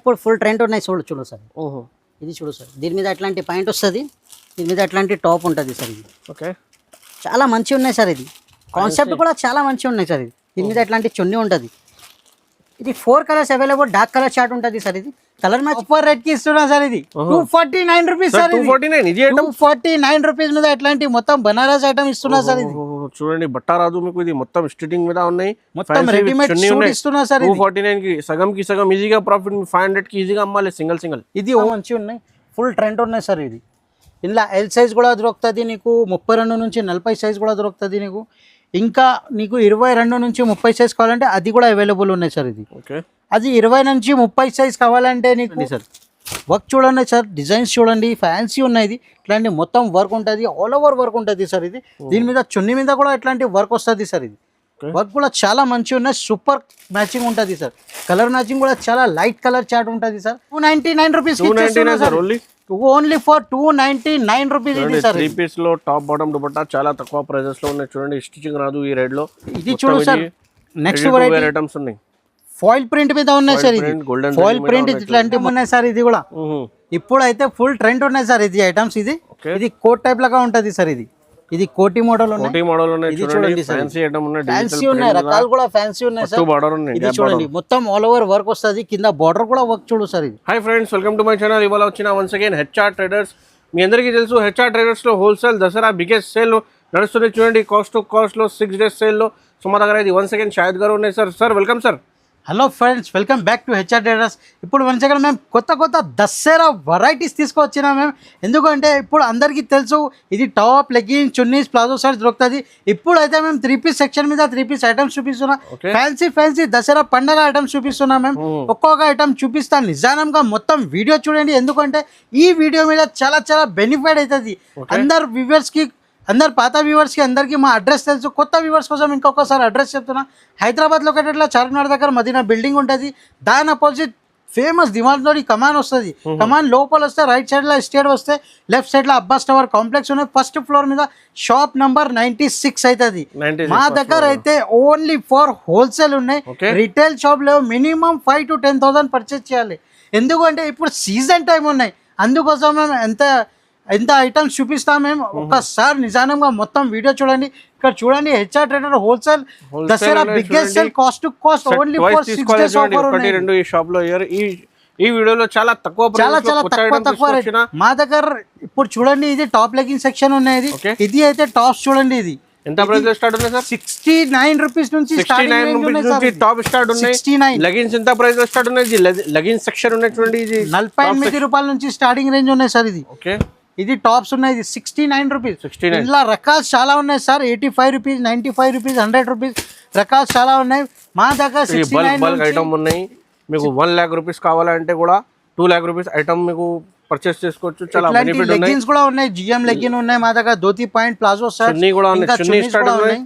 ఇప్పుడు full trend ఉన్నాయి చూడు సార్. ఓహో, ఇది చూడు సార్. దీని మీద అట్లాంటి పాయింట్ వస్తుంది, దీని మీద అట్లాంటి టాప్ ఉంటుంది సార్. ఇది ఓకే, చాలా మంచిగా ఉన్నాయి సార్. ఇది కాన్సెప్ట్ కూడా చాలా మంచిగా ఉన్నాయి సార్. ఇది దీని మీద అట్లాంటి చున్నీ ఉంటుంది. ఇది 4 colours available, dark colour chart ఉంటుంది సార్. ఇది కలర్ మ్యాచ్ సూపర్ రేట్ కి ఇస్తున్నా సార్. ఇది 249 రూపీస్ సార్. 249 రూపీస్ మీద అట్లాంటి మొత్తం బనారస్ ఐటమ్ ఇస్తున్నా సార్. ఇది చూడండి, బట్టా రాదు మీకు. ఇది మొత్తం స్టిచింగ్ మీద ఉన్నాయి, మొత్తం రెడీమేడ్ సూట్ ఇస్తున్నా సార్. 249 కి సగం ఈజీగా ప్రాఫిట్. 500 కి ఈజీగా అమ్మాలి సింగిల్. ఇది మంచిగా ఉన్నాయి, ఫుల్ ట్రెండ్ ఉన్నాయి సార్. ఇది ఇందులో ఎల్ సైజ్ కూడా దొరుకుతుంది నీకు, 32 నుంచి 40 సైజ్ కూడా దొరుకుతుంది నీకు. ఇంకా నీకు 22 నుంచి 30 సైజ్ కావాలంటే అది కూడా అవైలబుల్ ఉన్నాయి సార్. ఇది అది 20 నుంచి 30 సైజ్ కావాలంటే నీకు సార్. వర్క్ చూడండి సార్, డిజైన్స్ చూడండి, ఫ్యాన్సీ ఉన్నాయి. ఇది ఇట్లాంటి మొత్తం వర్క్ ఉంటుంది, ఆల్ ఓవర్ వర్క్ ఉంటుంది సార్. ఇది దీని మీద చున్నీ మీద కూడా ఇట్లాంటి వర్క్ వస్తుంది సార్. ఇది వర్క్ కూడా చాలా మంచిగా ఉన్నాయి, సూపర్ మ్యాచింగ్ ఉంటుంది సార్. కలర్ మ్యాచింగ్ కూడా చాలా లైట్ కలర్ చార్ట్ ఉంటుంది sir. 299 rupees only for 299 rupees. ఇది సార్ 3 పీస్ లో టాప్ బాటమ్ దుపట్టా చాలా తక్కువ ప్రైజెస్ లో ఉన్నాయి. చూడండి, స్టిచింగ్ రాదు ఈ రేట్ లో. ఇది చూడు సార్, నెక్స్ట్ వెరైటీ ఐటమ్స్ ఉన్నాయి. ఫాయిల్ ప్రింట్ మీద ఉన్నాయి సార్. ఇది ఫాయిల్ ప్రింట్ ఇట్లాంటివి ఉన్నాయి సార్. ఇది కూడా ఇప్పుడు అయితే ఫుల్ ట్రెండ్ ఉన్నాయి సార్. ఇది ఐటమ్స్ ఇది కోట్ టైప్ లాగా ఉంటది సార్. ఇది కోటి మోడల్ ఉన్నాయి. ఫ్యాన్సీ ఉన్నాయి, రకాలు కూడా ఫ్యాన్సీ ఉన్నాయి సార్. ఇది చూడండి, మొత్తం ఆల్ ఓవర్ వర్క్ వస్తుంది. కింద బార్డర్ కూడా వర్క్ చూడు సార్. ఇది hi friends, welcome to my channel. ఇవాళ వచ్చిన వన్స్ అగైన్ హెచ్ఆర్ ట్రేడర్స్. మీ అందరికీ తెలుసు, హెచ్ఆర్ ట్రేడర్స్ లో హోల్సేల్ దసరా బిగ్గెస్ట్ సేల్ నడుస్తుంది. చూడండి, కాస్ట్ టు కాస్ట్ లో 6 days సేల్ లో. సో మా దగ్గర ఇది వన్స్ అగైన్ షాహిద్ గారు ఉన్నాయి sir. Sir welcome sir. Hello friends, welcome back to HR traders. ఇప్పుడు మంచిగా మేము కొత్త దసరా వెరైటీస్ తీసుకొచ్చినా మేము. ఎందుకంటే ఇప్పుడు అందరికీ తెలుసు ఇది top, legging, chunnis, palazzo shirts దొరుకుతుంది. ఇప్పుడు అయితే మేము 3 పీస్ సెక్షన్ మీద 3 పీస్ ఐటమ్స్ చూపిస్తున్నాం. ఫ్యాన్సీ దసరా పండగ ఐటమ్స్ చూపిస్తున్నాం మేము. ఒక్కొక్క ఐటమ్ చూపిస్తాను నిజానంగా. మొత్తం వీడియో చూడండి, ఎందుకంటే ఈ వీడియో మీద చాలా బెనిఫిట్ అవుతుంది అందరు వ్యూవర్స్కి. అందరు పాత వ్యూవర్స్కి అందరికీ మా అడ్రస్ తెలుసు. కొత్త వ్యూవర్స్ కోసం ఇంకొకసారి అడ్రస్ చెప్తున్నా. హైదరాబాద్ లొకేటెడ్లో చార్మినార్ దగ్గర మదీనా బిల్డింగ్ ఉంటుంది. దాని అపోజిట్ ఫేమస్ దిమాల్తోటి కమాన్ వస్తుంది. కమాన్ లోపల వస్తే రైట్ సైడ్లో ఎస్టేట్ వస్తే లెఫ్ట్ సైడ్లో అబ్బాస్ టవర్ కాంప్లెక్స్ ఉన్నాయి. ఫస్ట్ ఫ్లోర్ మీద షాప్ నంబర్ 96 అవుతుంది. మా దగ్గర అయితే ఓన్లీ ఫర్ హోల్సేల్ ఉన్నాయి, రిటైల్ షాప్ లేవు. మినిమం 5,000 to 10,000 పర్చేస్ చేయాలి. ఎందుకంటే ఇప్పుడు సీజన్ టైం ఉన్నాయి, అందుకోసం మేము ఎంత ఐటమ్స్ చూపిస్తాం మేము. ఒక్కసారి నిజానంగా మొత్తం వీడియో చూడండి. ఇక్కడ చూడండి, HR trader wholesale Dasara biggest sale, cost to cost only for 6 days offer ఉన్నాయి. ఈ షాప్ లో ఈ వీడియోలో చాలా తక్కువ మా దగ్గర. ఇప్పుడు చూడండి, ఇది టాప్ లెగ్గింగ్ సెక్షన్ ఉన్నాయి. ఇది అయితే టాప్స్ చూడండి. ఇది ఎంత ప్రైస్ లో స్టార్ట్ ఉన్నాయి సార్? 69 రూపీస్ నుంచి 69 రూపీస్ నుంచి టాప్ స్టార్ట్ ఉన్నాయి. 69 లెగిన్స్ ఎంత ప్రైస్ లో స్టార్ట్ ఉన్నాయి? లెగిన్స్ సెక్షన్ ఉన్నాయి చూడండి. ఇది 48 రూపాయల నుంచి స్టార్టింగ్ రేంజ్ ఉన్నాయి సార్. ఇది ఓకే, ఇది టాప్స్ ఉన్నాయి. ఇది 69 రూపీస్. ఇలా రకాలు చాలా ఉన్నాయి సార్. 85 రూపీస్, 95 రూపీస్, 100 రూపీస్ రకాలు చాలా ఉన్నాయి మా దగ్గర. 69 ఐటమ్ ఉన్నాయి. మీకు 1 lakh రూపీస్ కావాలంటే కూడా 2 lakh రూపీస్ ఐటమ్ మీకు పర్చేస్ చేసుకోవచ్చు. చాలా బెనిఫిట్ ఉన్నాయి. లెగ్గిన్స్ కూడా ఉన్నాయి, జిఎం లెగ్గిన్ ఉన్నాయి మా దగ్గర. ధోతి పాయింట్, ప్లాజో షర్ట్, చున్నీ కూడా ఉన్నాయి.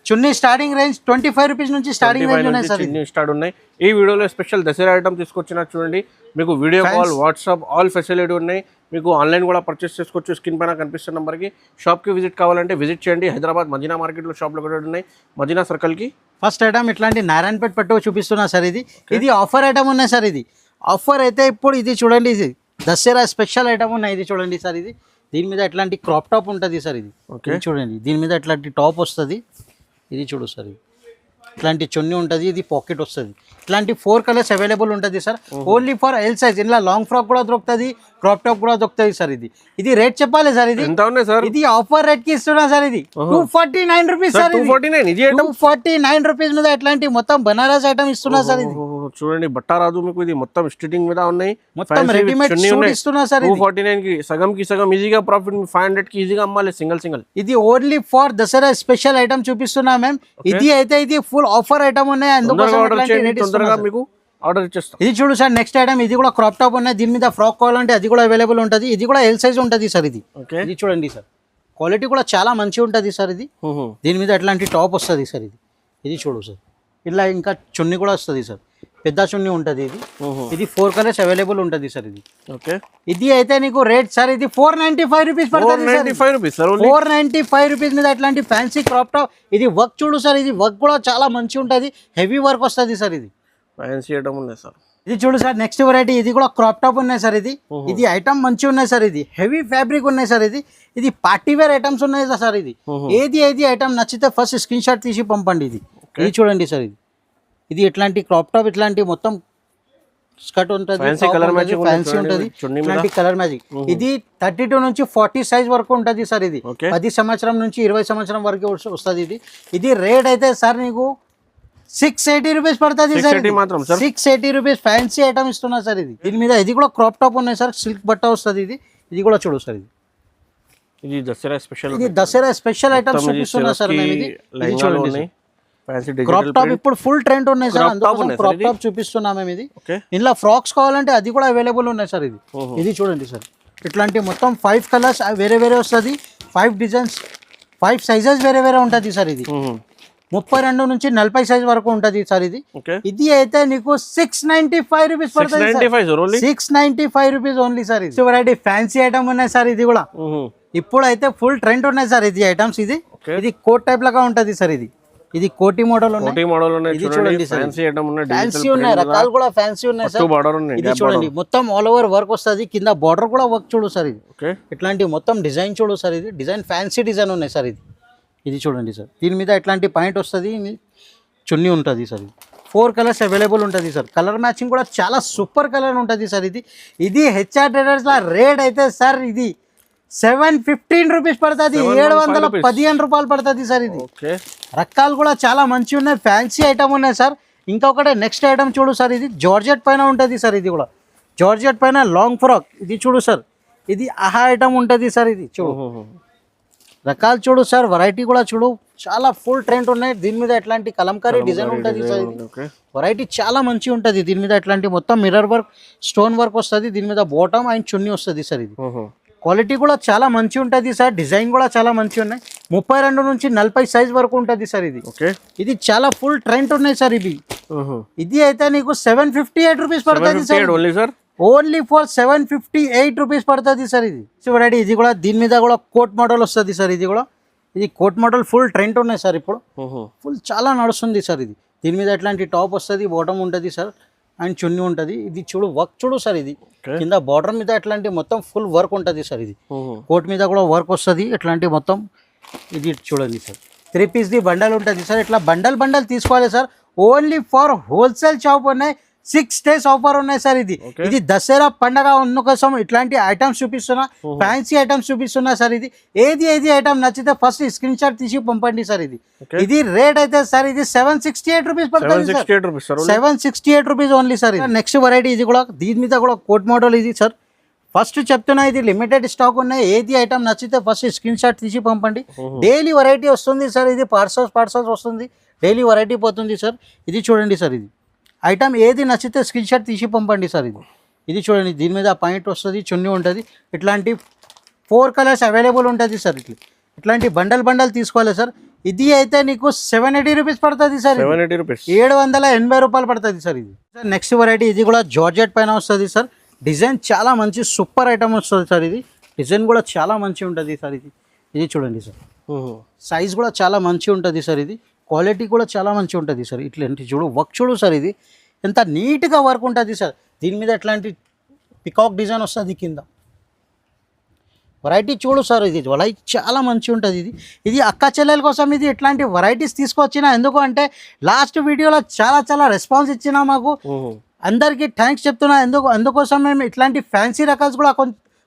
చున్నీ స్టార్టింగ్ రేంజ్ 25 రూపీస్ నుంచి స్టార్టింగ్ రేంజ్ ఉన్నాయి సార్. చున్నీ స్టార్ట్ ఉన్నాయి. ఈ వీడియోలో స్పెషల్ దసరా ఐటమ్ తీసుకొచ్చిన చూడండి. మీకు video call, WhatsApp all facility ఉన్నాయి. మీకు ఆన్లైన్ కూడా పర్చేస్ చేసుకోవచ్చు. స్క్రీన్ పైన కనిపిస్తున్న నెంబర్కి. షాప్కి విజిట్ కావాలంటే విజిట్ చేయండి. హైదరాబాద్ మదీనా మార్కెట్లో షాప్లో కూడా ఉన్నాయి. మదీనా సర్కిల్కి ఫస్ట్ ఐటమ్ ఇట్లాంటి నారాయణపేట పట్టు చూపిస్తున్నా సార్. ఇది ఆఫర్ ఐటమ్ ఉన్నాయి సార్. ఇది ఆఫర్ అయితే ఇప్పుడు ఇది చూడండి, ఇది దసరా స్పెషల్ ఐటమ్ ఉన్నాయి. ఇది చూడండి సార్. దీని మీద ఎట్లాంటి క్రాప్ టాప్ ఉంటుంది సార్. ఇది చూడండి, దీని మీద ఎట్లాంటి టాప్ వస్తుంది. ఇది చూడు సార్, ఇట్లాంటి చున్నీ ఉంటుంది. ఇది పాకెట్ వస్తుంది. ఇట్లాంటి 4 కలర్స్ అవైలబుల్ ఉంటుంది sir. Only for L size. ఇలా లాంగ్ ఫ్రాక్ కూడా దొరుకుతుంది, క్రాప్ టాప్ కూడా దొరుకుతుంది సార్. ఇది రేట్ చెప్పాలి సార్. ఇది ఆఫర్ రేట్ కి ఇస్తున్నా సార్. ఇది 249 రూపీస్ సార్. 249 రూపీస్ మీద ఎట్లాంటి మొత్తం బనారస్ ఐటమ్ ఇస్తున్నా సార్. ఇది చూడండి, బట్టా రాదు మీకు. ఇది మొత్తం స్టిచింగ్ మీద ఉన్నాయి, మొత్తం రెడీమేడ్ సూట్ ఇస్తున్నా సార్. 249 కి సగం ఈజీగా ప్రాఫిట్. 500 కి ఈజీగా అమ్మాలి సింగిల్. ఇది only for Dasara special item చూపిస్తున్నా మేము. ఇది అయితే ఇది ఫుల్ ఆఫర్ ఐటమ్ ఉన్నాయి, అందుకోసం మీకు ఆర్డర్ ఇచ్చేస్తాం. ఇది చూడు సార్, నెక్స్ట్ ఐటమ్. ఇది కూడా క్రాప్ టాప్ ఉన్నాయి. దీని మీద ఫ్రాక్ కావాలంటే అది కూడా అవైలబుల్ ఉంటుంది. ఇది కూడా ఎల్ సైజ్ ఉంటుంది సార్. ఇది చూడండి సార్, క్వాలిటీ కూడా చాలా మంచిగా ఉంటుంది సార్. దీని మీద ఎట్లాంటి టాప్ వస్తుంది సార్. ఇది చూడు సార్, ఇలా ఇంకా చున్నీ కూడా వస్తుంది సార్. పెద్ద చున్నీ ఉంటుంది. ఇది 4 కలర్స్ అవైలబుల్ ఉంటుంది సార్. ఇది అయితే నీకు రేట్ సార్. ఇది 495 రూపీస్ పడుతుంది. 495 రూపీస్ మీద అట్లాంటి ఫ్యాన్సీ క్రాప్ టాప్. ఇది వర్క్ చూడు సార్. ఇది వర్క్ కూడా చాలా మంచిగా ఉంటుంది, హెవీ వర్క్ వస్తుంది సార్. ఇది ఫ్యాన్సీ ఐటమ్ ఉన్నాయి సార్. ఇది చూడు సార్ నెక్స్ట్ వెరైటీ, ఇది కూడా క్రాప్ టాప్ ఉన్నాయి సార్. ఇది ఐటమ్ మంచిగా ఉన్నాయి సార్. ఇది హెవీ ఫ్యాబ్రిక్ ఉన్నాయి సార్. ఇది పార్టీ వేర్ ఐటమ్స్ ఉన్నాయి సార్. ఏది ఐటమ్ నచ్చితే ఫస్ట్ స్క్రీన్ షాట్ తీసి పంపండి. ఇది చూడండి సార్. ఇది ఇట్లాంటి క్రాప్ టాప్, ఇట్లాంటి మొత్తం స్కర్ట్ ఉంటుంది, ఫ్యాన్సీ ఉంటుంది, ఇట్లాంటి కలర్ మ్యాజిక్. ఇది 32 నుంచి 40 సైజ్ వరకు ఉంటుంది సార్. ఇది 10 సంవత్సరం నుంచి 20 సంవత్సరం వరకు వస్తుంది. ఇది రేట్ అయితే సార్ నీకు 680 రూపీస్ పడుతుంది సార్. 680 రూపీస్ ఫ్యాన్సీ ఐటమ్ ఇస్తున్నా సార్. దీని మీద ఇది కూడా క్రాప్ టాప్ ఉన్నాయి సార్, సిల్క్ బట్ట వస్తుంది. ఇది కూడా చూడు సార్. ఇది దసరా స్పెషల్ ఐటమ్స్ చూపిస్తున్నా సార్ మేము. ఇది చూడండి క్రాప్ టాప్ ఇప్పుడు ఫుల్ ట్రెండ్ ఉన్నాయి సార్, అందుకోసం క్రాప్ టాప్ చూపిస్తున్నాం మేము. ఇది ఇంట్లో ఫ్రాక్స్ కావాలంటే అది కూడా అవైలబుల్ ఉన్నాయి సార్. ఇది చూడండి సార్. ఇట్లాంటి మొత్తం 5 కలర్స్ వేరే వస్తుంది, 5 డిజైన్స్, 5 సైజెస్ వేరే ఉంటుంది సార్. ఇది 32 నుంచి 40 సైజ్ వరకు ఉంటుంది సార్. ఇది అయితే నీకు 695 రూపీస్ పడుతుంది. 695 రూపీస్ ఓన్లీ సార్. ఇది వెరైటీ ఫ్యాన్సీ ఐటమ్ ఉన్నాయి సార్. ఇది కూడా ఇప్పుడు అయితే ఫుల్ ట్రెండ్ ఉన్నాయి సార్. ఇది ఐటమ్స్ ఇది కోట్ టైప్ లాగా ఉంటుంది సార్. ఇది కోటి మోడల్ ఉన్నాయి. ఇది చూడండి సార్, ఫ్యాన్సీ ఉన్నాయి, రకాలు కూడా ఫ్యాన్సీ ఉన్నాయి సార్. ఇది చూడండి మొత్తం ఆల్ ఓవర్ వర్క్ వస్తుంది, కింద బార్డర్ కూడా వర్క్ చూడు సార్. ఇట్లాంటి మొత్తం డిజైన్ చూడు సార్. ఇది డిజైన్ ఫ్యాన్సీ డిజైన్ ఉన్నాయి సార్. ఇది చూడండి సార్. దీని మీద ఇట్లాంటి పాయింట్ వస్తుంది, చున్నీ ఉంటుంది సార్. 4 కలర్స్ అవైలబుల్ ఉంటుంది సార్. కలర్ మ్యాచింగ్ కూడా చాలా సూపర్ కలర్ ఉంటుంది సార్. ఇది హెచ్ఆర్ ట్రేడర్స్ లా రేట్ అయితే సార్ ఇది 715 రూపీస్ పడుతుంది, 715 రూపాయలు పడుతుంది సార్. ఇది రకాలు కూడా చాలా మంచిగా ఉన్నాయి, ఫ్యాన్సీ ఐటమ్ ఉన్నాయి సార్. ఇంకొకటి నెక్స్ట్ ఐటమ్ చూడు సార్. ఇది జార్జెట్ పైన ఉంటుంది సార్. ఇది కూడా జార్జెట్ పైన లాంగ్ ఫ్రాక్. ఇది చూడు సార్. ఇది ఆహా ఐటమ్ ఉంటుంది సార్. ఇది చూడు రకాలు చూడు సార్, వెరైటీ కూడా చూడు, చాలా ఫుల్ ట్రెండ్ ఉన్నాయి. దీని మీద ఎట్లాంటి కలంకారీ డిజైన్ ఉంటుంది సార్. వెరైటీ చాలా మంచిగా ఉంటుంది. దీని మీద ఎట్లాంటి మొత్తం మిర్రర్ వర్క్, స్టోన్ వర్క్ వస్తుంది. దీని మీద బాటమ్ అండ్ చున్నీ వస్తుంది సార్. ఇది క్వాలిటీ కూడా చాలా మంచి ఉంటుంది సార్. డిజైన్ కూడా చాలా మంచి ఉన్నాయి. 32 నుంచి 40 సైజ్ వరకు ఉంటుంది సార్. ఇది చాలా ఫుల్ ట్రెండ్ ఉన్నాయి సార్. ఇది అయితే నీకు 758 రూపీస్ పడుతుంది సార్. ఓన్లీ ఫర్ 758 రూపీస్ పడుతుంది సార్. ఇది వెరైటీ. ఇది కూడా దీని మీద కూడా కోట్ మోడల్ వస్తుంది సార్. ఇది కోట్ మోడల్ ఫుల్ ట్రెండ్ ఉన్నాయి సార్. ఇప్పుడు ఫుల్ చాలా నడుస్తుంది సార్. దీని మీద ఎట్లాంటి టాప్ వస్తుంది, బాటమ్ ఉంటుంది సార్, అండ్ చున్నీ ఉంటుంది. ఇది చూడు వర్క్ చూడు సార్. ఇది కింద బార్డర్ మీద ఎట్లాంటి మొత్తం ఫుల్ వర్క్ ఉంటుంది సార్. ఇది కోట్ మీద కూడా వర్క్ వస్తుంది, ఇట్లాంటి మొత్తం. ఇది చూడండి సార్. 3 పీస్ది బండల్ ఉంటుంది సార్. ఇట్లా బండల్ తీసుకోవాలి sir. Only for wholesale shop ఉన్నాయి. 6 days ఆఫర్ ఉన్నాయి సార్. ఇది దసరా పండగ ఉన్న కోసం ఇట్లాంటి ఐటమ్స్ చూపిస్తున్నా, ఫ్యాన్సీ ఐటమ్స్ చూపిస్తున్నా సార్. ఏది ఐటమ్ నచ్చితే ఫస్ట్ స్క్రీన్ షాట్ తీసి పంపండి సార్. ఇది రేట్ అయితే సార్ ఇది 768 రూపీస్ పడుతుంది sir. 768 rupees only sir. Next variety. ఇది కూడా దీని మీద కూడా కోట్ మోడల్. ఇది సార్ ఫస్ట్ చెప్తున్నా, ఇది లిమిటెడ్ స్టాక్ ఉన్నాయి. ఏది ఐటమ్ నచ్చితే ఫస్ట్ స్క్రీన్ షాట్ తీసి పంపండి. డైలీ వెరైటీ వస్తుంది సార్. ఇది పార్సల్స్ వస్తుంది, డైలీ వెరైటీ పోతుంది సార్. ఇది చూడండి సార్. ఇది ఐటమ్ ఏది నచ్చితే స్క్రీన్ షాట్ తీసి పంపండి సార్. ఇది చూడండి. దీని మీద పాయింట్ వస్తుంది, చున్నీ ఉంటుంది. ఇట్లాంటి 4 కలర్స్ అవైలబుల్ ఉంటుంది సార్. ఇట్లాంటి బండల్ తీసుకోవాలి సార్. ఇది అయితే నీకు 780 రూపీస్ పడుతుంది సార్. 780 రూపాయలు పడుతుంది సార్. ఇది నెక్స్ట్ వెరైటీ. ఇది కూడా జార్జెట్ పైన వస్తుంది సార్. డిజైన్ చాలా మంచి సూపర్ ఐటమ్ వస్తుంది సార్. డిజైన్ కూడా చాలా మంచి ఉంటుంది సార్. ఇది చూడండి సార్. సైజ్ కూడా చాలా మంచి ఉంటుంది సార్. క్వాలిటీ కూడా చాలా మంచిగా ఉంటుంది సార్. ఇట్లాంటి చూడు వర్క్ చూడు సార్. ఇది ఎంత నీట్గా వర్క్ ఉంటుంది సార్. దీని మీద ఎట్లాంటి పికాక్ డిజైన్ వస్తుంది కింద. వెరైటీ చూడు సార్. ఇది వెరైటీ చాలా మంచిగా ఉంటుంది. ఇది అక్క చెల్లెల కోసం ఇది ఇట్లాంటి వెరైటీస్ తీసుకొచ్చిన. ఎందుకు అంటే లాస్ట్ వీడియోలో చాలా రెస్పాన్స్ ఇచ్చినా మాకు. అందరికీ థ్యాంక్స్ చెప్తున్నా. అందుకోసం మేము ఇట్లాంటి ఫ్యాన్సీ రకాల్స్ కూడా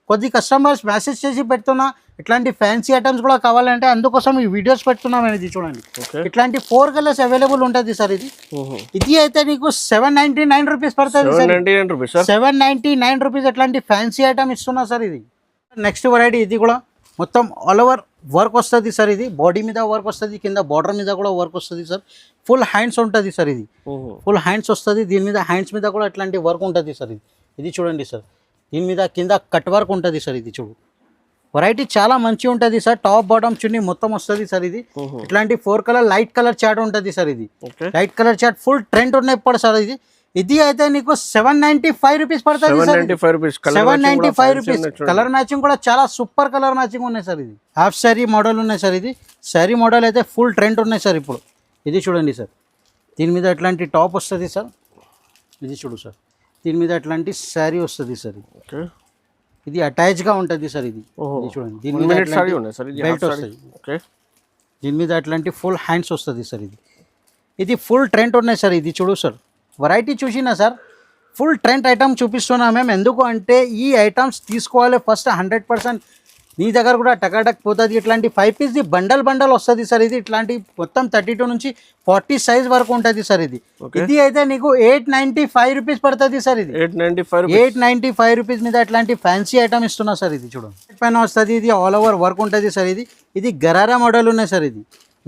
కొద్ది కస్టమర్స్ మెసేజ్ చేసి పెడుతున్నా. ఇట్లాంటి ఫ్యాన్సీ ఐటమ్స్ కూడా కావాలంటే అందుకోసం ఈ వీడియోస్ పెడుతున్నాం. ఇది చూడండి. ఇట్లాంటి 4 కలర్స్ అవైలబుల్ ఉంటుంది సార్. ఇది అయితే నీకు 799 రూపీస్ పడుతుంది సార్. 799 రూపీస్ ఇట్లాంటి ఫ్యాన్సీ ఐటమ్ ఇస్తున్నా సార్. ఇది నెక్స్ట్ వెరైటీ. ఇది కూడా మొత్తం ఆల్ ఓవర్ వర్క్ వస్తుంది సార్. బాడీ మీద వర్క్ వస్తుంది, కింద బార్డర్ మీద కూడా వర్క్ వస్తుంది సార్. ఫుల్ హ్యాండ్స్ ఉంటుంది సార్. ఫుల్ హ్యాండ్స్ వస్తుంది. దీని మీద హ్యాండ్స్ మీద కూడా ఇట్లాంటి వర్క్ ఉంటుంది సార్. ఇది చూడండి సార్. దీని మీద కింద కట్ వర్క్ ఉంటుంది సార్. ఇది చూడు వెరైటీ చాలా మంచిగా ఉంటుంది సార్. టాప్ బాటమ్ చున్నీ మొత్తం వస్తుంది సార్. ఇట్లాంటి 4 కలర్ లైట్ కలర్ చాట్ ఉంటుంది sir. Light colour chart full trend ఉన్నాయి ఇప్పుడు సార్. ఇది అయితే నీకు 795 రూపీస్ పడుతుంది సార్. 795 రూపీస్. కలర్ మ్యాచింగ్ కూడా చాలా సూపర్ కలర్ మ్యాచింగ్ ఉన్నాయి సార్. హాఫ్ శారీ మోడల్ ఉన్నాయి సార్. శారీ మోడల్ అయితే ఫుల్ ట్రెండ్ ఉన్నాయి సార్ ఇప్పుడు. ఇది చూడండి సార్. దీని మీద ఇట్లాంటి టాప్ వస్తుంది సార్. ఇది చూడు సార్. దీని మీద అట్లాంటి శారీ వస్తుంది సార్ ఇది. ఓకే, ఇది అటాచ్గా ఉంటుంది సార్ ఇది. ఓహో, ఇది చూడండి దీని 1 మీద minute సారీ ఉన్నాయి సార్. ఇది బెల్ట్ half saree. వస్తుంది. ఓకే, దీని మీద అట్లాంటి ఫుల్ హ్యాండ్స్ వస్తుంది సార్ ఇది. ఇది ఫుల్ ట్రెండ్ ఉన్నాయి సార్. ఇది చూడు సార్, వెరైటీ చూసినా సార్, ఫుల్ ట్రెండ్ ఐటమ్ చూపిస్తున్నాం మేము. ఎందుకు అంటే ఈ ఐటమ్స్ తీసుకోవాలి ఫస్ట్ 100%. నీ దగ్గర కూడా టకాటక్ పోతుంది. ఇట్లాంటి 5 పీస్ది బండల్ వస్తుంది సార్ ఇది. ఇట్లాంటి మొత్తం 32 నుంచి 40 సైజ్ వరకు ఉంటుంది సార్ ఇది. ఇది అయితే నీకు 895 రూపీస్ పడుతుంది సార్ ఇది. 895 రూపీస్ మీద ఇట్లాంటి ఫ్యాన్సీ ఐటమ్ ఇస్తున్నా సార్ ఇది. చూడండి పైన వస్తుంది. ఇది ఆల్ ఓవర్ వర్క్ ఉంటుంది సార్ ఇది. ఇది గరారా మోడల్ ఉన్నాయి సార్ ఇది.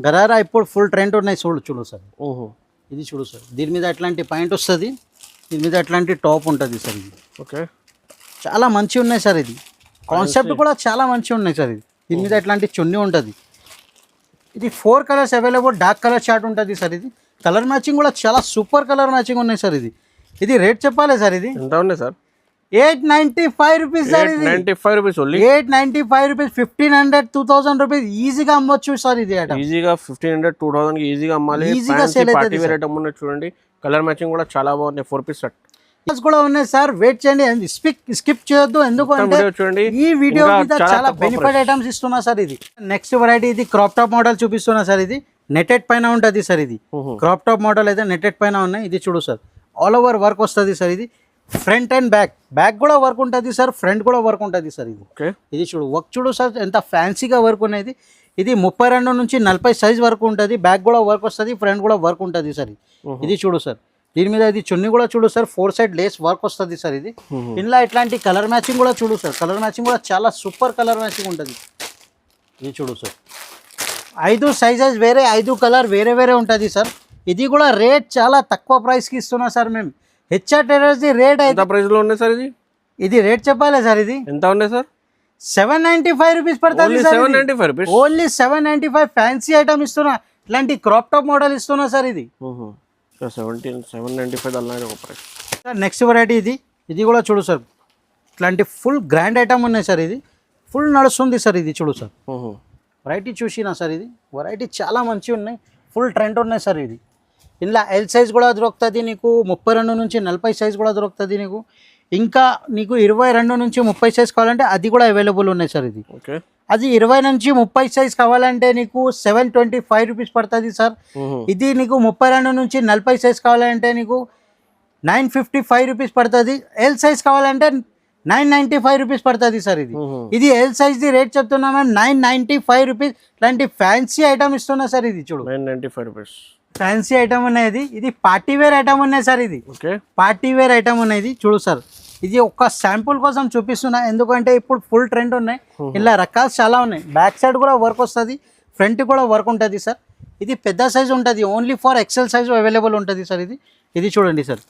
గరారా ఇప్పుడు ఫుల్ ట్రెండ్ ఉన్నాయి. చూడు సార్. ఓహో, ఇది చూడు సార్. దీని మీద అట్లాంటి పాయింట్ వస్తుంది. దీని మీద అట్లాంటి టాప్ ఉంటుంది సార్ ఇది. ఓకే, చాలా మంచి ఉన్నాయి సార్ ఇది. కాన్సెప్ట్ కూడా చాలా మంచిగా ఉన్నాయి సార్ ఇది. దీని మీద ఎట్లాంటి చున్నీ ఉంటుంది. ఇది 4 colours available. Dark colour chart ఉంటుంది సార్ ఇది. కలర్ మ్యాచింగ్ కూడా చాలా సూపర్ కలర్ మ్యాచింగ్ ఉన్నాయి సార్ ఇది. ఇది రేట్ చెప్పాలి సార్. ఇది ఎంత ఉన్నాయి సార్? 895 రూపీస్ సార్ ఇది. 895 రూపీస్ ఓన్లీ. 895 రూపీస్, 1500, 2000 రూపీస్ ఈజీగా అమ్మొచ్చు సార్ ఇది ఐటమ్. ఈజీగా 1500, 2000 ఈజీగా అమ్మాలి. ఈజీగా సేల్ పార్టీ అవుతుంది వేర్ ఐటమ్ ఉన్నాయి చూడండి. కలర్ మ్యాచింగ్ కూడా చాలా బాగుంది. 4 పీస్ సెట్ కూడా ఉన్నాయి సార్. వెయిట్ చేయండి, స్కిప్ చేయొద్దు. ఎందుకంటే చూడండి ఈ వీడియో మీద చాలా బెనిఫిట్ ఐటమ్స్ ఇస్తున్నా సార్ ఇది. నెక్స్ట్ వెరైటీ ఇది క్రాప్ టాప్ మోడల్ చూపిస్తున్నా సార్ ఇది. నెటెడ్ పైన ఉంటుంది సార్ ఇది. క్రాప్ టాప్ మోడల్ అయితే నెటెడ్ పైన ఉన్నాయి. ఇది చూడు సార్, ఆల్ ఓవర్ వర్క్ వస్తుంది సార్ ఇది. ఫ్రంట్ అండ్ బ్యాక్ కూడా వర్క్ ఉంటుంది సార్. ఫ్రంట్ కూడా వర్క్ ఉంటుంది సార్ ఇది. ఇది చూడు వర్క్ చూడు సార్, ఎంత ఫ్యాన్సీగా వర్క్ ఉన్నది. ఇది 32 నుంచి 40 సైజ్ వరకు ఉంటుంది. బ్యాక్ కూడా వర్క్ వస్తుంది, ఫ్రంట్ కూడా వర్క్ ఉంటుంది సార్ ఇది చూడు సార్. దీని మీద ఇది చున్నీ కూడా చూడు సార్, 4 సైడ్ లేస్ వర్క్ వస్తుంది సార్ ఇది. ఇందులో ఇట్లాంటి కలర్ మ్యాచింగ్ కూడా చూడు సార్. కలర్ మ్యాచింగ్ కూడా చాలా సూపర్ కలర్ మ్యాచింగ్ ఉంటుంది. ఇది చూడు సార్, 5 సైజెస్ వేరే, 5 కలర్ వేరే ఉంటుంది సార్. ఇది కూడా రేట్ చాలా తక్కువ ప్రైస్కి ఇస్తున్నా సార్ మేము. హెచ్ఆర్ టెరర్స్ది రేట్ అయితే ప్రైస్లో ఉన్నాయి సార్. ఇది రేట్ చెప్పాలి సార్. ఇది ఎంత ఉన్నాయి సార్? 795 రూపీస్ పడుతుంది sir. 795 rupees only 795. Fancy item ఇస్తున్నా. ఇట్లాంటి క్రాప్ టాప్ మోడల్ ఇస్తున్నా సార్ ఇది. 795 అలా ఒక ప్రైస్. నెక్స్ట్ వెరైటీ ఇది కూడా చూడు సార్, ఇట్లాంటి ఫుల్ గ్రాండ్ ఐటమ్ ఉన్నాయి సార్. ఇది ఫుల్ నడుస్తుంది సార్. ఇది చూడు సార్, వెరైటీ చూసినా సార్. ఇది వెరైటీ చాలా మంచిగా ఉన్నాయి, ఫుల్ ట్రెండ్ ఉన్నాయి సార్ ఇది. ఇందులో ఎల్ సైజ్ కూడా దొరుకుతుంది నీకు, 32 నుంచి 40 సైజ్ కూడా దొరుకుతుంది నీకు. ఇంకా నీకు 22 నుంచి 30 సైజ్ కావాలంటే అది కూడా అవైలబుల్ ఉన్నాయి సార్ ఇది. అది 20 నుంచి 30 సైజ్ కావాలంటే నీకు 725 రూపీస్ పడుతుంది సార్. ఇది నీకు 32 నుంచి 40 సైజ్ కావాలంటే నీకు 955 రూపీస్ పడుతుంది. ఎల్ సైజ్ కావాలంటే 995 రూపీస్ పడుతుంది సార్ ఇది. ఇది ఎల్ సైజ్ది రేట్ చెప్తున్నా మేము 995 రూపీస్. ఇలాంటి ఫ్యాన్సీ ఐటమ్ ఇస్తున్నా సార్. ఇది చూడు 995 రూపీస్ ఫ్యాన్సీ ఐటమ్ ఉన్నాయి. ఇది పార్టీ వేర్ ఐటమ్ ఉన్నాయి సార్. ఇది పార్టీ వేర్ ఐటమ్ ఉన్నాయి. చూడు సార్, ఇది ఒక శాంపుల్ కోసం చూపిస్తున్నా, ఎందుకంటే ఇప్పుడు ఫుల్ ట్రెండ్ ఉన్నాయి. ఇలా రకాలు చాలా ఉన్నాయి. బ్యాక్ సైడ్ కూడా వర్క్ వస్తుంది, ఫ్రంట్ కూడా వర్క్ ఉంటుంది సార్. ఇది పెద్ద సైజ్ ఉంటుంది, only for XL size available ఉంటుంది సార్ ఇది. ఇది చూడండి సార్,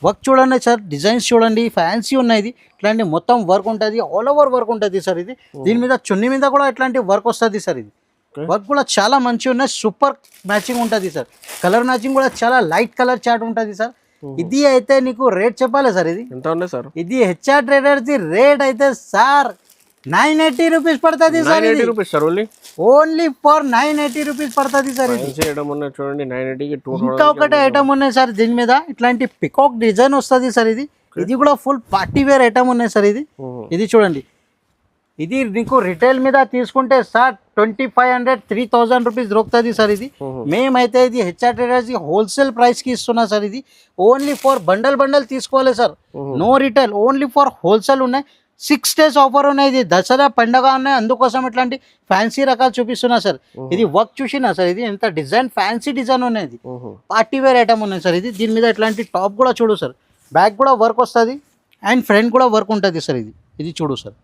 వర్క్ చూడండి సార్, డిజైన్స్ చూడండి, ఫ్యాన్సీ ఉన్నాయి. ఇట్లాంటి మొత్తం వర్క్ ఉంటుంది, ఆల్ ఓవర్ వర్క్ ఉంటుంది సార్ ఇది. దీని మీద చున్నీ మీద కూడా ఇట్లాంటి వర్క్ వస్తుంది సార్. ఇది వర్క్ కూడా చాలా మంచిగా ఉన్నాయి, సూపర్ మ్యాచింగ్ ఉంటుంది సార్. కలర్ మ్యాచింగ్ కూడా చాలా లైట్ కలర్ చార్ట్ ఉంటుంది సార్. ఇది అయితే నీకు రేట్ చెప్పాలి సార్. ఇది ఎంత ఉంది సార్? ఇది హెచ్ఆర్ ట్రేడర్స్ రేట్ అయితే సార్ 980 రూపీస్ పడుతుంది sir. 980 rupees sir. Only for 980 rupees పడుతుంది సార్. ఇది చూడండి 980కి 200. ఇంకా ఒకటే ఐటమ్ ఉన్నాయి సార్ దీని మీద, ఇట్లాంటి పికాక్ డిజైన్ వస్తుంది సార్. ఇది కూడా ఫుల్ పార్టీ వేర్ ఐటమ్ ఉన్నాయి సార్. ఇది చూడండి, ఇది నీకు రిటైల్ మీద తీసుకుంటే సార్ 2500, 3000 రూపీస్ దొరుకుతుంది సార్. ఇది మేమైతే ఇది హెచ్ఆర్ ట్రేడర్స్ హోల్సేల్ ప్రైస్కి ఇస్తున్నా సార్. ఇది ఓన్లీ ఫర్ బండల్ తీసుకోవాలి sir, no retail, only for wholesale ఉన్నాయి. 6 days ఆఫర్ ఉన్నాయి. ఇది దసరా పండగ ఉన్నాయి, అందుకోసం ఇట్లాంటి ఫ్యాన్సీ రకాలు చూపిస్తున్నా సార్. ఇది వర్క్ చూసినా సార్, ఇది ఎంత డిజైన్, ఫ్యాన్సీ డిజైన్ ఉన్నాయి. పార్టీ వేర్ ఐటమ్ ఉన్నాయి సార్. ఇది దీని మీద ఇట్లాంటి టాప్ కూడా చూడు సార్, బ్యాక్ కూడా వర్క్ వస్తుంది అండ్ ఫ్రంట్ కూడా వర్క్ ఉంటుంది సార్. ఇది చూడు సార్,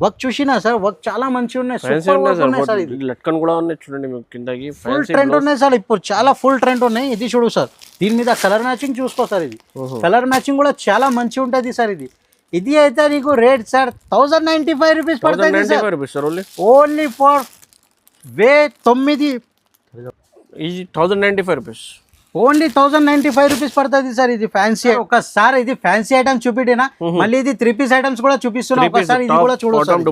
వర్క్ చూసినా సార్, వర్క్ చాలా మంచిగా ఉన్నాయి, సూపర్ వర్క్ ఉన్నాయి సార్. ఇది లట్కన్ కూడా ఉన్నాయి చూడండి, మీకు కిందకి ఫుల్ ట్రెండ్ ఉన్నాయి సార్. ఇప్పుడు చాలా ఫుల్ ట్రెండ్ ఉన్నాయి. ఇది చూడు సార్, దీని మీద కలర్ మ్యాచింగ్ చూసుకో సార్. ఇది కలర్ మ్యాచింగ్ కూడా చాలా మంచిగా ఉంటుంది సార్. ఇది అయితే నీకు రేట్ సార్ 1095 రూపీస్ పడుతుంది సార్. ఓన్లీ ఫర్ 9 ఇది 1095 రూపీస్, ఓన్లీ 1095 రూపీస్ పడుతుంది సార్. ఇది ఫ్యాన్సీ. ఒకసారి ఇది ఫ్యాన్సీ ఐటమ్ చూపిడినా, మళ్ళీ ఇది 3 పీస్ ఐటమ్స్ కూడా చూపిస్తున్నా ఒకసారి. ఇది కూడా చూడు సార్,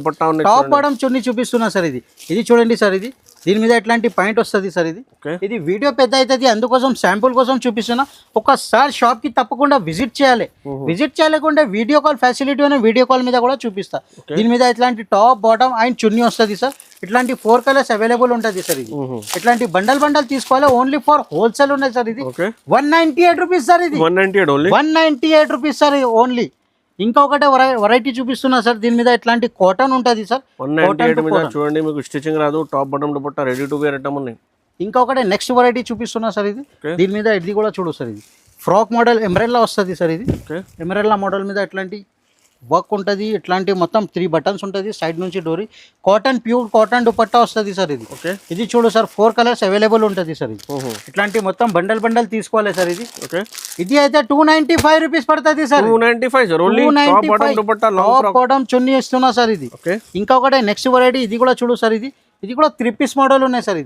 టాప్ బాటమ్ చున్నీ చూపిస్తున్నా సార్. ఇది చూడండి సార్, ఇది దీని మీద ఎట్లాంటి పాయింట్ వస్తుంది సార్ ఇది. ఓకే. ఇది వీడియో పెద్ద అవుతుంది, అందుకోసం శాంపుల్ కోసం చూపిస్తున్నా. ఒకసారి షాప్ కి తప్పకుండా విజిట్ చేయాలి. విజిట్ చేయలేకుంటే వీడియో కాల్ ఫెసిలిటీ అనే వీడియో కాల్ మీద కూడా చూపిస్తా. దీని మీద ఇట్లాంటి టాప్ బాటమ్ అండ్ చున్నీ వస్తుంది సార్. ఇట్లాంటి 4 కలర్స్ అవైలబుల్ ఉంటుంది సార్. ఇది ఇట్లాంటి బండల్ తీసుకోవాలి, ఓన్లీ ఫర్ హోల్సేల్ ఉన్నాయి సార్. ఇది 198 రూపీస్ సార్. ఇది 198 రూపీస్ సార్ ఓన్లీ. ఇంకొకటే వెరైటీ చూపిస్తున్నా సార్. దీని మీద ఇట్లాంటి కాటన్ ఉంటుంది సార్. 198 మీద చూడండి, మీకు స్టిచింగ్ రాదు, top bottom dupatta ready to wear item ఉన్నాయి. ఇంకొకటే నెక్స్ట్ వెరైటీ చూపిస్తున్నా సార్. ఇది దీని మీద ఇది కూడా చూడు సార్. ఇది ఫ్రాక్ మోడల్ ఎమరెల్లా వస్తుంది సార్. ఇది ఎమరెల్లా మోడల్ మీద ఇట్లాంటి వర్క్ ఉంటుంది. ఇట్లాంటి మొత్తం 3 బటన్స్ ఉంటుంది, సైడ్ నుంచి డోరీ. కాటన్ ప్యూర్ కాటన్ దుపట్టా వస్తుంది సార్. ఇది ఇది చూడు సార్, 4 కలర్స్ అవైలబుల్ ఉంటుంది సార్. ఇది ఇట్లాంటి మొత్తం బండల్ తీసుకోవాలి సార్. ఇది ఇది అయితే 295 రూపీస్ పడుతుంది సార్. 295 చున్నీ ఇస్తున్నా సార్. ఇది ఇంకొకటి నెక్స్ట్ వెరైటీ ఇది కూడా చూడు సార్. ఇది కూడా 3 పీస్ మోడల్ ఉన్నాయి సార్.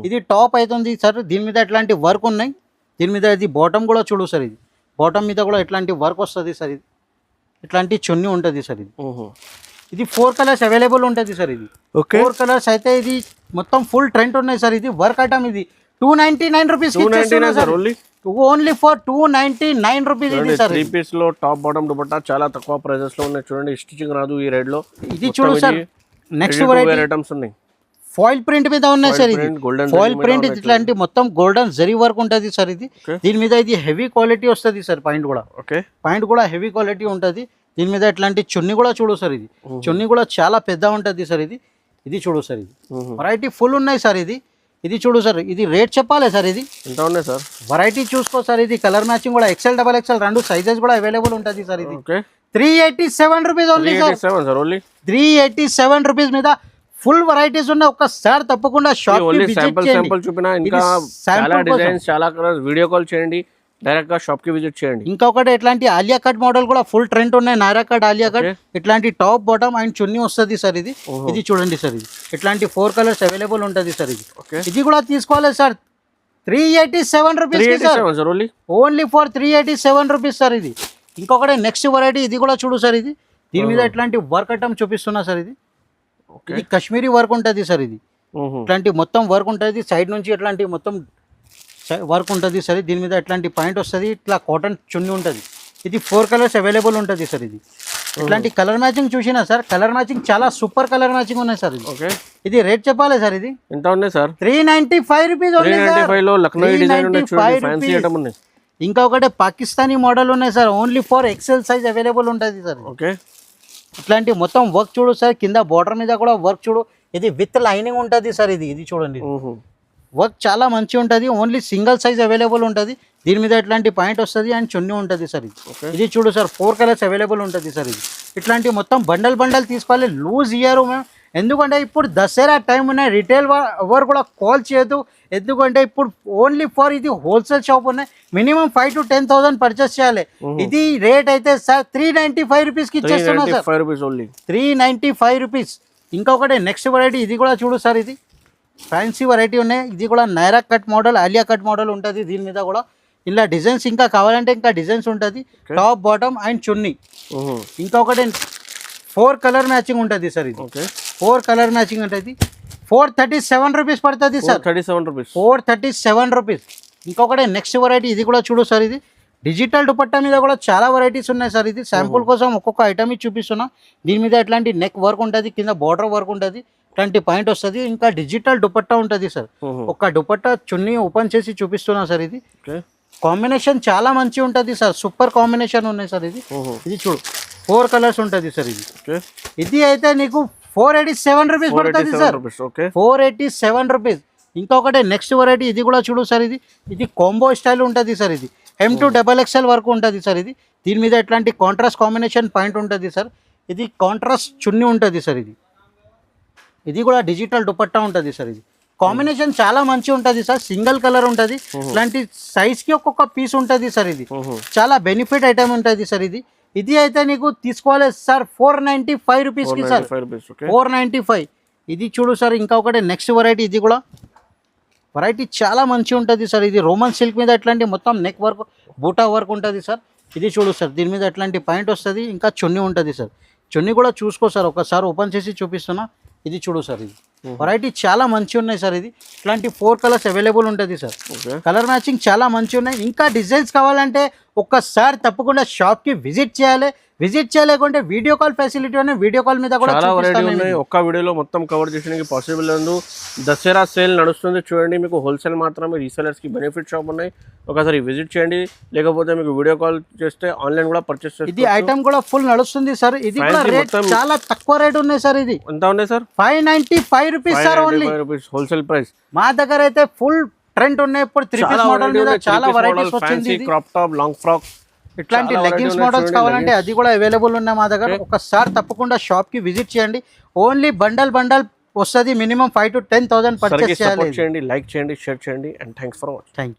ఇది టాప్ అవుతుంది సార్. దీని మీద ఇట్లాంటి వర్క్ ఉన్నాయి. దీని మీద ఇది బాటమ్ కూడా చూడు సార్. ఇది బాటమ్ మీద కూడా ఇట్లాంటి వర్క్ వస్తుంది సార్. ఇది ఇట్లాంటి చున్నీ ఉంటుంది సార్. ఇది 4 కలర్స్ అవైలబుల్ ఉంటుంది సార్. ఇది 4 కలర్స్ అయితే ఇది మొత్తం ఫుల్ ట్రెండ్ ఉన్నాయి సార్. ఇది వర్క్ ఐటమ్. ఇది 299 రూపీస్ ఓన్లీ ఫర్ 299 రూపీస్. ఇది సార్ 3 పీస్ లో టాప్ బాటమ్ దుపట్టా చాలా తక్కువ ప్రైజెస్ లో ఉన్నాయి. చూడండి, స్టిచింగ్ రాదు ఈ రేట్ లో. ఇది చూడు సార్, నెక్స్ట్ వెరైటీ ఐటమ్స్ ఉన్నాయి. ఫాయిల్ ప్రింట్ మీద ఉన్నాయి సార్. ఇది ఫాయిల్ ప్రింట్ ఇట్లాంటి మొత్తం గోల్డెన్ జరీ వర్క్ ఉంటుంది సార్. ఇది దీని మీద ఇది హెవీ క్వాలిటీ వస్తుంది సార్. పాయింట్ కూడా హెవీ క్వాలిటీ ఉంటుంది. దీని మీద ఇట్లాంటి చున్నీ కూడా చూడు సార్. ఇది చున్నీ కూడా చాలా పెద్ద ఉంటుంది సార్. ఇది చూడు సార్. ఇది వెరైటీ ఫుల్ ఉన్నాయి సార్. ఇది చూడు సార్. ఇది రేట్ చెప్పాలి సార్. ఇది ఎంత ఉన్నాయి సార్? వెరైటీ చూసుకో సార్. ఇది కలర్ మ్యాచింగ్ కూడా XL, XXL రెండు సైజెస్ కూడా అవైలబుల్ ఉంటుంది సార్. ఇది 387 రూపీస్ ఓన్లీ సార్. 387 రూపీస్ మీద ఫుల్ వెరైటీస్ ఉన్నాయి. ఒక్కసారి తప్పకుండా షాప్ కి విజిట్ చేయండి. చూపినా ఇంకా చాలా డిజైన్స్, చాలా కలర్స్. వీడియో కాల్ చేయండి, డైరెక్ట్ గా షాప్ కి విజిట్ చేయండి. ఇంకొకటి ఇట్లాంటి ఆలియా కట్ మోడల్ కూడా ఫుల్ ట్రెండ్ ఉన్నాయి. నారా కట్, ఆలియా కట్ ఇట్లాంటి టాప్ బాటమ్ అండ్ చున్నీ వస్తుంది సార్. ఇది చూడండి సార్. ఇది ఇట్లాంటి 4 కలర్స్ అవైలబుల్ ఉంటుంది సార్. ఇది కూడా తీసుకోవాలి sir. 387 rupees sir. Only for 387 rupees sir. ఇది ఇంకొకటి నెక్స్ట్ వెరైటీ ఇది కూడా చూడు సార్. దీని మీద ఇట్లాంటి వర్క్ ఐటమ్ చూపిస్తున్నా సార్. ఇది కాశ్మీరీ వర్క్ ఉంటుంది సార్. ఇది ఇట్లాంటి మొత్తం వర్క్ ఉంటుంది, సైడ్ నుంచి ఇట్లాంటి మొత్తం వర్క్ ఉంటుంది సార్. దీని మీద ఇట్లాంటి పాయింట్ వస్తుంది, ఇట్లా కాటన్ చున్నీ ఉంటుంది. ఇది 4 కలర్స్ అవైలబుల్ ఉంటుంది సార్. ఇది ఇట్లాంటి కలర్ మ్యాచింగ్ చూసినా సార్. కలర్ మ్యాచింగ్ చాలా సూపర్ కలర్ మ్యాచింగ్ ఉన్నాయి సార్. ఇది రేట్ చెప్పాలి సార్. ఇది ఎంత ఉన్నాయి సార్? 395 rupees only. ఇంకొకటి పాకిస్తానీ మోడల్ ఉన్నాయి sir. Only for XL size available ఉంటుంది సార్. ఇట్లాంటి మొత్తం వర్క్ చూడు సార్. కింద బార్డర్ మీద కూడా వర్క్ చూడు. ఇది విత్ లైనింగ్ ఉంటుంది సార్. ఇది చూడండి, వర్క్ చాలా మంచిగా ఉంటుంది. ఓన్లీ సింగిల్ సైజ్ అవైలబుల్ ఉంటుంది. దీని మీద ఇట్లాంటి పాయింట్ వస్తుంది అండ్ చున్నీ ఉంటుంది సార్. ఇది చూడు సార్, 4 కలర్స్ అవైలబుల్ ఉంటుంది సార్. ఇది ఇట్లాంటి మొత్తం బండల్ తీసుకోవాలి. లూజ్ ఇయ్యారు మేము, ఎందుకంటే ఇప్పుడు దసరా టైం ఉన్నాయి. రిటైల్ ఎవరు కూడా కాల్ చేయదు, ఎందుకంటే ఇప్పుడు ఓన్లీ ఫర్ ఇది హోల్సేల్ షాప్ ఉన్నాయి. మినిమం 5 to 10,000 పర్చేస్ చేయాలి. ఇది రేట్ అయితే సార్ 395 రూపీస్కి ఇచ్చేస్తున్నా సార్. 395 రూపీస్. ఇంకొకటి నెక్స్ట్ వెరైటీ ఇది కూడా చూడు సార్. ఇది ఫ్యాన్సీ వెరైటీ ఉన్నాయి. ఇది కూడా Naira cut model, Alia cut model ఉంటుంది. దీని మీద కూడా ఇలా డిజైన్స్ ఇంకా కావాలంటే ఇంకా డిజైన్స్ ఉంటుంది. టాప్ బాటమ్ అండ్ చున్నీ. ఇంకొకటి 4 కలర్ మ్యాచింగ్ ఉంటుంది సార్. ఇది 4 కలర్ మ్యాచింగ్ ఉంటుంది. 437 రూపీస్ పడుతుంది సార్. 437 రూపీస్. ఇంకొకటి నెక్స్ట్ వెరైటీ ఇది కూడా చూడు సార్. ఇది డిజిటల్ దుపట్టా మీద కూడా చాలా వెరైటీస్ ఉన్నాయి సార్. ఇది శాంపుల్ కోసం ఒక్కొక్క ఐటమ్ చూపిస్తున్నా. దీని మీద ఇట్లాంటి నెక్ వర్క్ ఉంటుంది, కింద బార్డర్ వర్క్ ఉంటుంది, ఇట్లాంటి పాయింట్ వస్తుంది. ఇంకా డిజిటల్ దుపట్టా ఉంటుంది సార్. ఒక దుపట్టా చున్నీ ఓపెన్ చేసి చూపిస్తున్నా సార్. ఇది కాంబినేషన్ చాలా మంచి ఉంటుంది సార్. సూపర్ కాంబినేషన్ ఉన్నాయి సార్. ఇది చూడు 4 కలర్స్ ఉంటుంది సార్. ఇది అయితే నీకు 487 రూపీస్ పడుతుంది సార్. 487 రూపీస్. ఇంకొకటి నెక్స్ట్ వెరైటీ ఇది కూడా చూడు సార్. ఇది కాంబో స్టైల్ ఉంటుంది సార్. ఇది M2 XXL వరకు ఉంటుంది సార్. దీని మీద ఇట్లాంటి కాంట్రాస్ట్ కాంబినేషన్ పాయింట్ ఉంటుంది సార్. ఇది కాంట్రాస్ట్ చున్నీ ఉంటుంది సార్. ఇది కూడా డిజిటల్ దుపట్టా ఉంటుంది సార్. ఇది కాంబినేషన్ చాలా మంచి ఉంటుంది సార్. సింగిల్ కలర్ ఉంటుంది. ఇట్లాంటి సైజ్ కి ఒక్కొక్క పీస్ ఉంటుంది సార్. ఇది చాలా బెనిఫిట్ ఐటమ్ ఉంటుంది సార్. ఇది అయితే నీకు తీసుకోవాలి సార్ 495 రూపీస్కి సార్. 495. ఇది చూడు సార్. ఇంకా ఒకటి నెక్స్ట్ వెరైటీ ఇది కూడా వెరైటీ చాలా మంచి ఉంటుంది సార్. ఇది రోమన్ సిల్క్ మీద ఇట్లాంటి మొత్తం నెక్ వర్క్, బూటా వర్క్ ఉంటుంది సార్. ఇది చూడు సార్. దీని మీద ఇట్లాంటి పాయింట్ వస్తుంది, ఇంకా చున్నీ ఉంటుంది సార్. చున్నీ కూడా చూసుకో సార్. ఒకసారి ఓపెన్ చేసి చూపిస్తున్నా. ఇది చూడు సార్. వెరైటీ చాలా మంచిగా ఉన్నాయి సార్. ఇది ఇట్లాంటి 4 కలర్స్ అవైలబుల్ ఉంటుంది సార్. ఓకే కలర్ మ్యాచింగ్ చాలా మంచిగా ఉన్నాయి. ఇంకా డిజైన్స్ కావాలంటే ఒక్కసారి తప్పకుండా షాప్కి విజిట్ చేయాలి. విజిట్ చేయలేకుంటే వీడియో కాల్ ఫెసిలిటీ ఉన్నాయి, వీడియో కాల్ మీద కూడా చాలా వెరైటీ చూపిస్తాను ఉన్నాయి. నేను. ఒక్క వీడియోలో మొత్తం కవర్ చేయడానికి పాసిబుల్ లేదు. దసరా సేల్ నడుస్తుంది చూడండి. మీకు హోల్సేల్ మాత్రమే, రీసెలర్స్కి బెనిఫిట్ షాప్ ఉన్నాయి. ఒకసారి విజిట్ చేయండి, లేకపోతే మీకు వీడియో కాల్ చేస్తే ఆన్లైన్ కూడా పర్చేస్ ఇది చేసుకోవచ్చు. ఐటమ్ కూడా ఫుల్ నడుస్తుంది సార్. ఇది కూడా Fancy రేట్ మొత్తం- చాలా తక్కువ రేట్ ఉన్నాయి సార్. ఇది ఎంత ఉన్నాయి sir? 595 rupees sir only. Rupees wholesale price. మా దగ్గర అయితే ఫుల్ ట్రెండ్ ఉన్నాయి. ఇప్పుడు 3 పీస్ మోడల్ మీద చాలా వెరైటీస్ వచ్చింది. ఇది క్రాప్ టాప్, లాంగ్ ఫ్రాక్, ఇట్లాంటి చాలా లెగ్గిన్స్ variety మోడల్స్ ఉన్నాయి కావాలంటే చూడండి, అది కూడా అవైలబుల్ ఉన్నాయి మా దగ్గర. ఒకసారి తప్పకుండా షాప్ కి విజిట్ చేయండి. ఓన్లీ బండల్ వస్తుంది. మినిమం 5,000 to 10,000 పర్చేస్ చేయాలి. సపోర్ట్ చేయండి, లైక్ చేయండి, షేర్ చేయండి. And thanks for watching. Thank you.